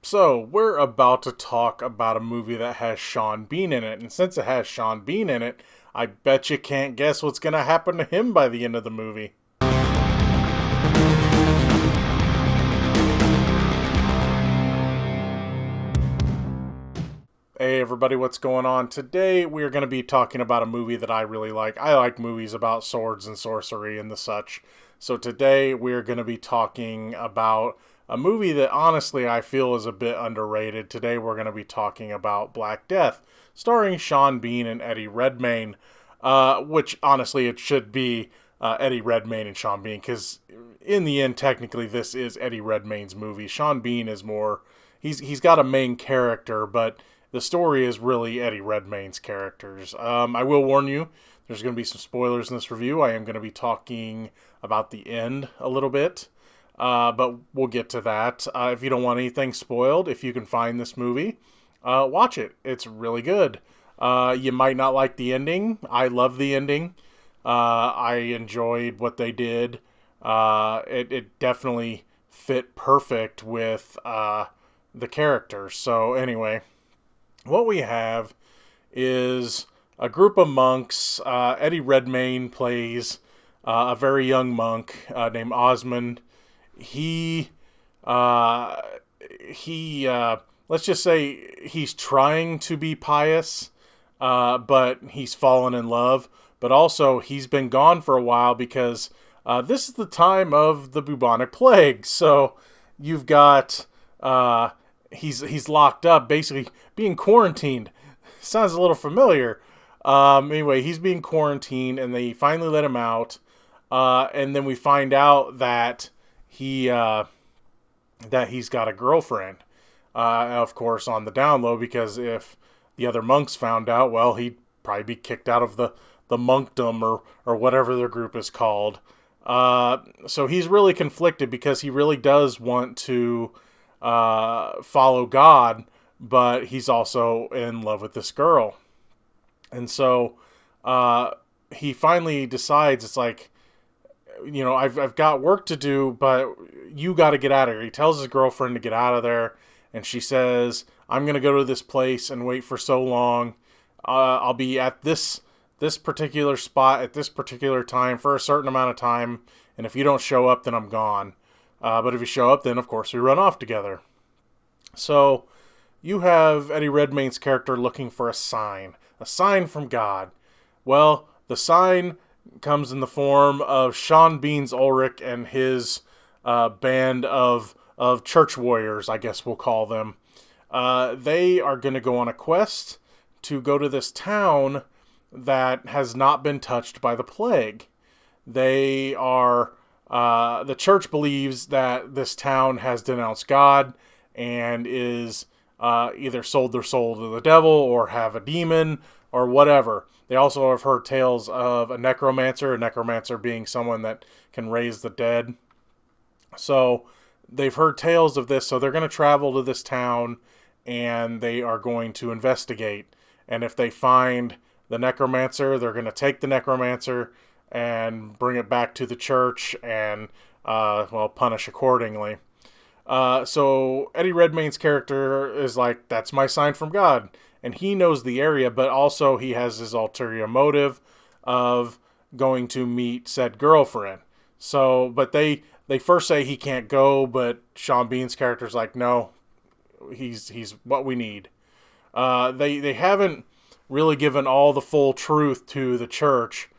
So, we're about to talk about a movie that has Sean Bean in it. And since it has Sean Bean in it, I bet you can't guess what's going to happen to him by the end of the movie. Hey everybody, what's going on? Today we're going to be talking about a movie that I really like. I like movies about swords and sorcery and the such. So today we're going to be talking about a movie that honestly I feel is a bit underrated. Today we're going to be talking about Black Death, starring Sean Bean and Eddie Redmayne, which honestly it should be Eddie Redmayne and Sean Bean, because in the end technically this is Eddie Redmayne's movie. Sean Bean is more, he's got a main character, but the story is really Eddie Redmayne's characters. I will warn you, there's going to be some spoilers in this review. I am going to be talking about the end a little bit, but we'll get to that. If you don't want anything spoiled, if you can find this movie, watch it. It's really good. You might not like the ending. I love the ending. I enjoyed what they did. It definitely fit perfect with the characters. So anyway, what we have is a group of monks. Eddie Redmayne plays a very young monk named Osmond. He, let's just say he's trying to be pious, but he's fallen in love. But also, he's been gone for a while because this is the time of the bubonic plague. So you've got he's locked up, basically being quarantined. Sounds a little familiar. Anyway, he's being quarantined, and they finally let him out. And then we find out that he's got a girlfriend. Of course, on the down low, because if the other monks found out, well, he'd probably be kicked out of the monkdom or whatever their group is called. So he's really conflicted because he really does want to follow God, but he's also in love with this girl. And so he finally decides, it's like, you know, I've got work to do, but you got to get out of here. He tells his girlfriend to get out of there, and she says, I'm going to go to this place and wait for so long. I'll be at this particular spot at this particular time for a certain amount of time, and if you don't show up, then I'm gone. But if you show up, then of course we run off together. So you have Eddie Redmayne's character looking for a sign from God. Well, the sign comes in the form of Sean Bean's Ulrich and his band of church warriors, I guess we'll call them. They are going to go on a quest to go to this town that has not been touched by the plague. They are the church believes that this town has denounced God and is either sold their soul to the devil or have a demon or whatever. They also have heard tales of a necromancer being someone that can raise the dead. So they've heard tales of this, so they're going to travel to this town and they are going to investigate. And if they find the necromancer, they're going to take the necromancer and bring it back to the church and, punish accordingly. So Eddie Redmayne's character is like, that's my sign from God. And he knows the area, but also he has his ulterior motive of going to meet said girlfriend. So, but they first say he can't go, but Sean Bean's character's like, no, he's what we need. They haven't really given all the full truth to the church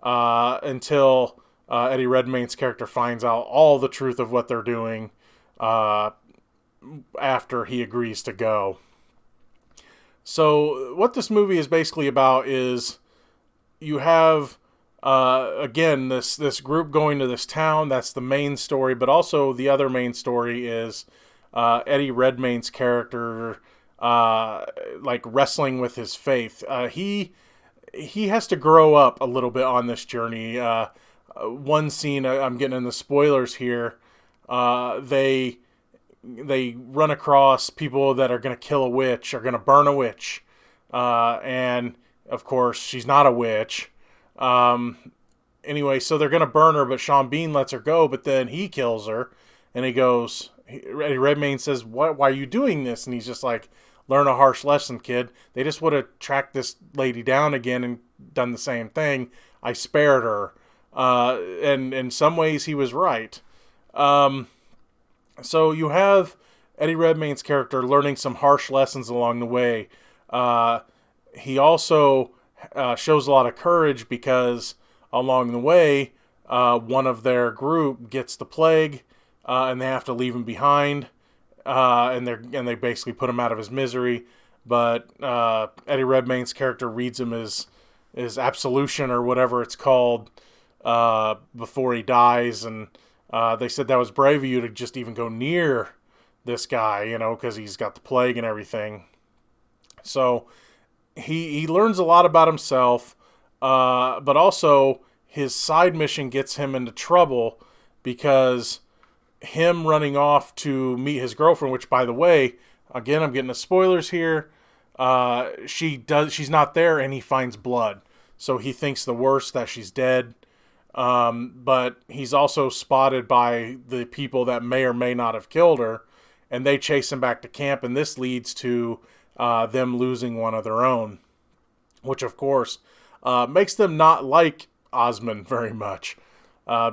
until Eddie Redmayne's character finds out all the truth of what they're doing after he agrees to go. So what this movie is basically about is you have, again, this group going to this town. That's the main story. But also the other main story is Eddie Redmayne's character like wrestling with his faith. He has to grow up a little bit on this journey. One scene, I'm getting in the spoilers here, they run across people that are going to kill a witch, are going to burn a witch. And, of course, she's not a witch. Anyway, so they're going to burn her, but Sean Bean lets her go, but then he kills her. And he goes, Eddie Redmayne says, why are you doing this? And he's just like, learn a harsh lesson, kid. They just would have tracked this lady down again and done the same thing. I spared her. And in some ways he was right. So you have Eddie Redmayne's character learning some harsh lessons along the way. He also shows a lot of courage because along the way, one of their group gets the plague, and they have to leave him behind, and they basically put him out of his misery. But Eddie Redmayne's character reads him his absolution or whatever it's called before he dies, and they said that was brave of you to just even go near this guy, because he's got the plague and everything. So he learns a lot about himself, but also his side mission gets him into trouble because him running off to meet his girlfriend, which, by the way, again, I'm getting the spoilers here, she's not there, and he finds blood. So he thinks the worst, that she's dead. But he's also spotted by the people that may or may not have killed her, and they chase him back to camp, and this leads to them losing one of their own, which, of course, makes them not like Osmond very much,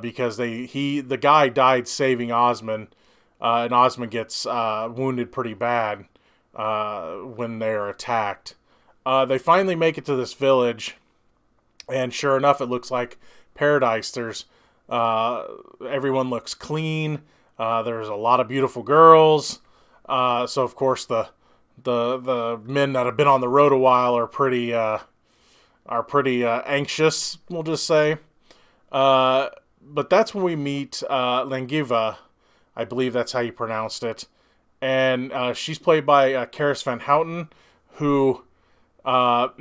because the guy died saving Osmond, and Osmond gets wounded pretty bad when they're attacked. They finally make it to this village, and sure enough, it looks like paradise. There's everyone looks clean. There's a lot of beautiful girls. So of course the men that have been on the road a while are pretty anxious, we'll just say. But that's when we meet Langiva. I believe that's how you pronounced it. And she's played by Karis Van Houten, who I'm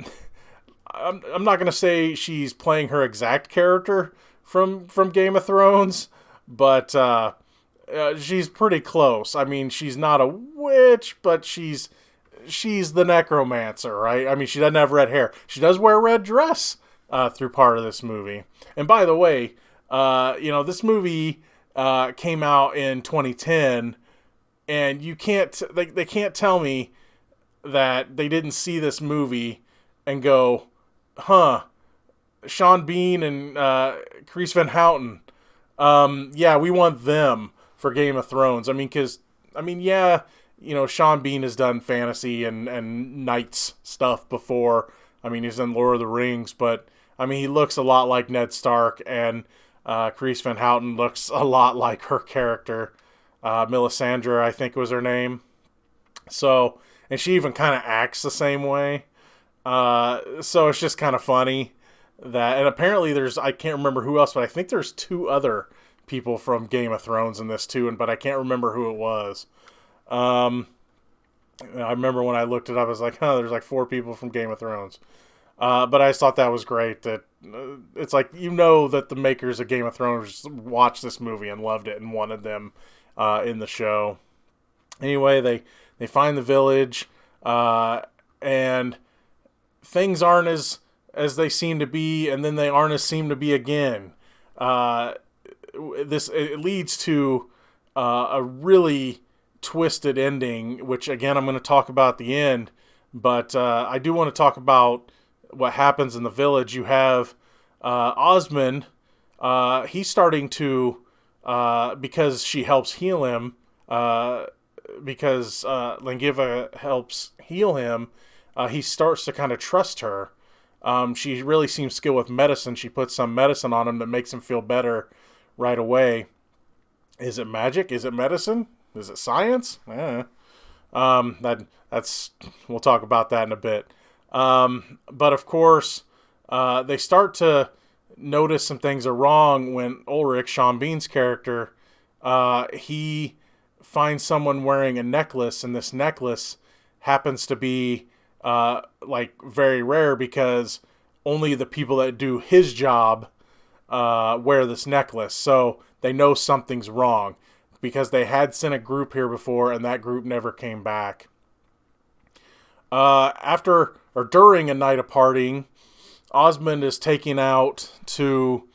not going to say she's playing her exact character from Game of Thrones, but she's pretty close. I mean, she's not a witch, but she's the necromancer, right? I mean, she doesn't have red hair. She does wear a red dress through part of this movie. And by the way, this movie came out in 2010, and they can't tell me that they didn't see this movie and go, Sean Bean and Karis Van Houten, yeah, we want them for Game of Thrones. I mean, Sean Bean has done fantasy and knights stuff before. I mean, he's in Lord of the Rings, but I mean, he looks a lot like Ned Stark, and Karis Van Houten looks a lot like her character, Melisandre, I think was her name. So, and she even kind of acts the same way. So it's just kind of funny that, and apparently I can't remember who else, but I think there's 2 other people from Game of Thrones in this too, but I can't remember who it was. I remember when I looked it up, I was like, there's like 4 people from Game of Thrones. But I just thought that was great, that it's like, that the makers of Game of Thrones watched this movie and loved it and wanted them in the show. Anyway, they find the village, and things aren't as they seem to be, and then they aren't as seem to be again. It leads to a really twisted ending, which again I'm going to talk about at the end. But I do want to talk about what happens in the village. You have Osmond. He's starting to, because she helps heal him, because Langiva helps heal him, he starts to kind of trust her. She really seems skilled with medicine. She puts some medicine on him that makes him feel better right away. Is it magic? Is it medicine? Is it science? That's we'll talk about that in a bit. But of course, they start to notice some things are wrong when Ulrich, Sean Bean's character, he finds someone wearing a necklace, and this necklace happens to be very rare because only the people that do his job wear this necklace. So they know something's wrong because they had sent a group here before, and that group never came back. After or during a night of partying, Osmond is taken out into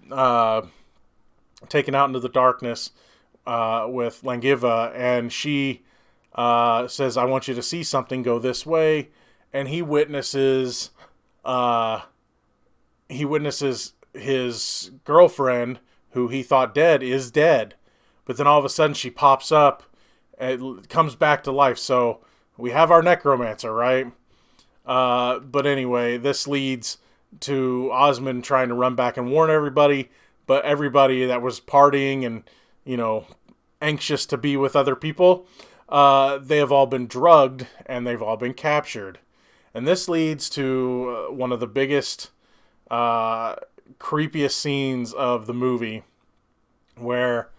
the darkness with Langiva, and she says, "I want you to see something. Go this way," and he witnesses his girlfriend, who he thought dead, is dead. But then all of a sudden she pops up and comes back to life. So we have our necromancer, right? But anyway, this leads to Osmond trying to run back and warn everybody. But everybody that was partying and, anxious to be with other people, they have all been drugged and they've all been captured. And this leads to one of the biggest, creepiest scenes of the movie, where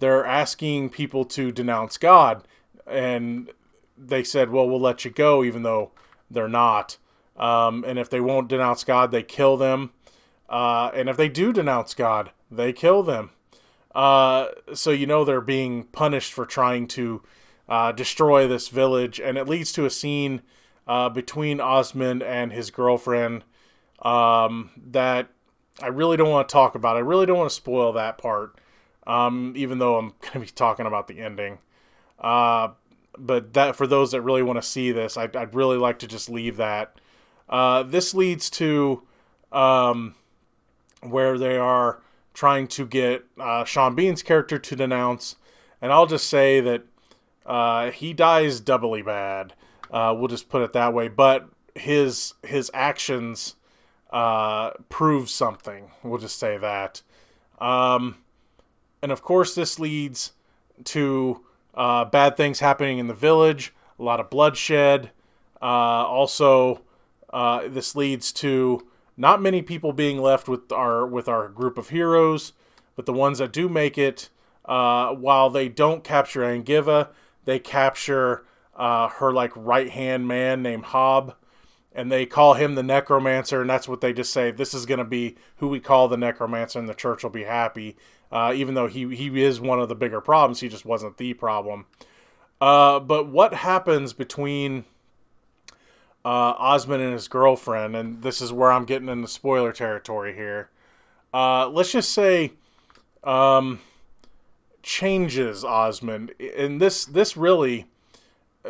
they're asking people to denounce God, and they said, well, we'll let you go, even though they're not. And if they won't denounce God, they kill them. And if they do denounce God, they kill them. So they're being punished for trying to destroy this village, and it leads to a scene between Osmond and his girlfriend that I really don't want to talk about. I really don't want to spoil that part, even though I'm going to be talking about the ending. But that, for those that really want to see this, I'd really like to just leave that. This leads to where they are trying to get Sean Bean's character to denounce, and I'll just say that he dies doubly bad. We'll just put it that way. But his actions prove something. We'll just say that. And of course, this leads to bad things happening in the village. A lot of bloodshed. Also, this leads to not many people being left with our group of heroes, but the ones that do make it, while they don't capture Angiva, they capture her right-hand man named Hob, and they call him the Necromancer, and that's what they just say, this is going to be who we call the Necromancer, and the church will be happy, even though he is one of the bigger problems, he just wasn't the problem. But what happens between Osmond and his girlfriend, and this is where I'm getting into spoiler territory here, let's just say changes Osmond, and this really,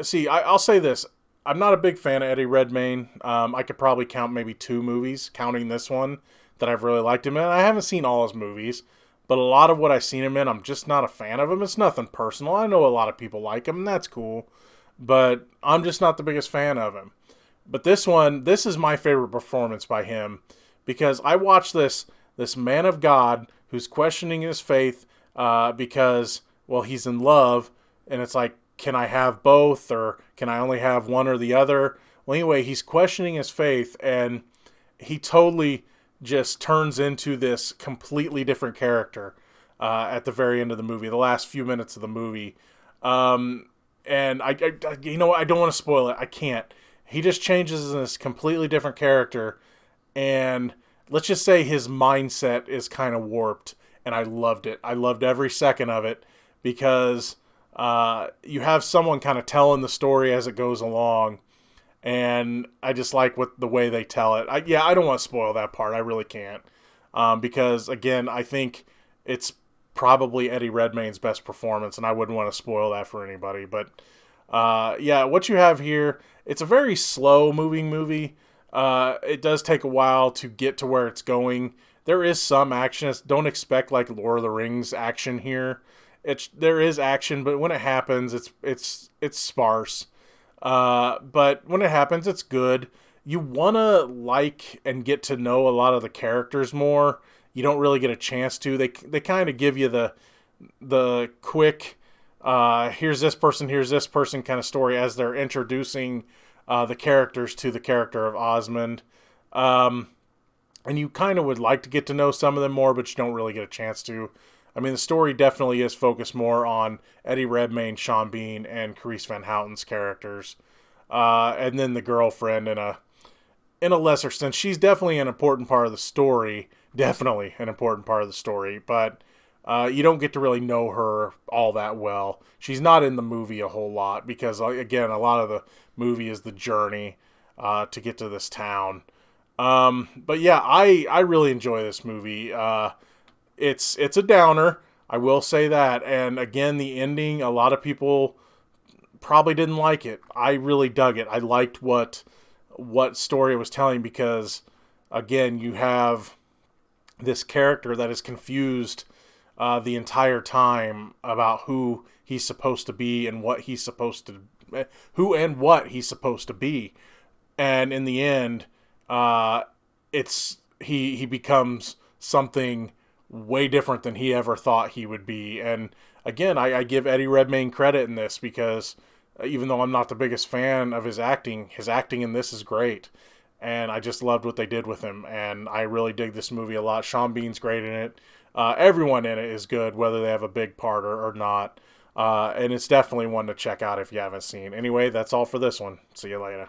see, I'll say this, I'm not a big fan of Eddie Redmayne. I could probably count maybe 2 movies, counting this one, that I've really liked him in. I haven't seen all his movies, but a lot of what I've seen him in, I'm just not a fan of him. It's nothing personal. I know a lot of people like him, and that's cool, but I'm just not the biggest fan of him. But this is my favorite performance by him, because I watched this man of God who's questioning his faith because, well, he's in love, and it's like, can I have both, or can I only have one or the other? Well, anyway, he's questioning his faith, and he totally just turns into this completely different character at the very end of the movie, the last few minutes of the movie. And I don't want to spoil it. I can't. He just changes in this completely different character, and let's just say his mindset is kind of warped, and I loved it. I loved every second of it, because you have someone kind of telling the story as it goes along, and I just like the way they tell it. I don't want to spoil that part. I really can't, because again, I think it's probably Eddie Redmayne's best performance, and I wouldn't want to spoil that for anybody. But what you have here, it's a very slow moving movie. It does take a while to get to where it's going. There is some action. Don't expect like Lord of the Rings action here. There is action, but when it happens, it's sparse. But when it happens, it's good. You wanna like and get to know a lot of the characters more. You don't really get a chance to. They kind of give you the quick here's this person kind of story as they're introducing the characters to the character of Osmond. And you kind of would like to get to know some of them more, but you don't really get a chance to. I mean, the story definitely is focused more on Eddie Redmayne, Sean Bean, and Carice Van Houten's characters. And then the girlfriend in a lesser sense. She's definitely an important part of the story. Definitely an important part of the story. But you don't get to really know her all that well. She's not in the movie a whole lot because, again, a lot of the movie is the journey to get to this town. But yeah, I really enjoy this movie. It's a downer. I will say that. And again, the ending, a lot of people probably didn't like it. I really dug it. I liked what story it was telling because, again, you have this character that is confused the entire time about who he's supposed to be and what he's supposed to, who and what he's supposed to be, and in the end, it's he becomes something way different than he ever thought he would be. And again, I give Eddie Redmayne credit in this because even though I'm not the biggest fan of his acting in this is great. And I just loved what they did with him. And I really dig this movie a lot. Sean Bean's great in it. Everyone in it is good, whether they have a big part or not. And it's definitely one to check out if you haven't seen. Anyway, that's all for this one. See you later.